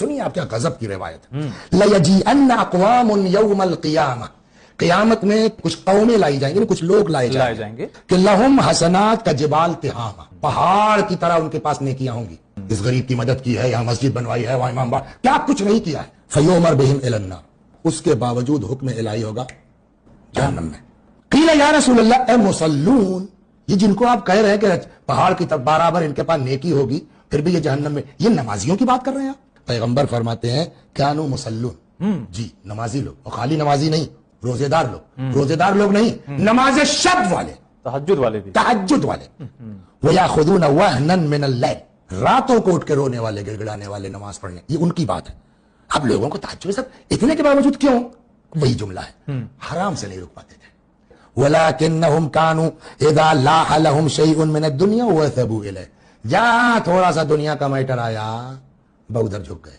سنیے آپ کیا غضب کی روایت ہے. لَيَجِئَنَّ أَقْوَامٌ يَوْمَ الْقِيَامَةِ، قیامت میں کچھ قومیں لائی جائیں گی، کچھ لوگ لائے جائیں گے کہ لہم حسنات کا جبال تہامہ، پہاڑ کی طرح ان کے پاس نیکیاں ہوں گی. اس غریب کی مدد کی ہے، یہاں مسجد بنوائی ہے، وہاں امام کیا کچھ نہیں کیا ہے. فَيُؤْمَرْ بِهِمْ إِلَى النَّارِ، اس کے باوجود حکم الہی ہوگا جہنم میں. قیل یا رسول اللہ اے مصلون، یہ جن کو آپ کہہ رہے ہیں کہ پہاڑ کی طرف برابر ان کے پاس نیکی ہوگی پھر بھی یہ جہنم میں، یہ نمازیوں کی بات کر رہے ہیں آپ؟ پیغمبر فرماتے ہیں کانوا مصلون، جی نمازی لوگ، اور خالی نمازی نہیں، روزے دار لوگ، روزے دار لوگ نہیں، نماز شب والے، تہجد والے بھی، تہجد والے. وَيَأْخُذُونَ وَهْنًا مِنَ اللَّيْلِ، راتوں کو اٹھ کے رونے والے، گڑ گڑانے والے، نماز پڑھنے، یہ ان کی بات ہے. اب لوگوں کو تہجد سب اتنے کے باوجود کیوں؟ وہی جملہ ہے، حرام سے نہیں رک پاتے تھے. وَلَكِنَّهُمْ كَانُوا إِذَا لَاحَ لَهُمْ شَيْءٌ مِنَ الدُّنْيَا وَثَبُوا إِلَيْهِ، جہاں تھوڑا سا دنیا کا میٹر آیا بہ ادھر جھک گئے.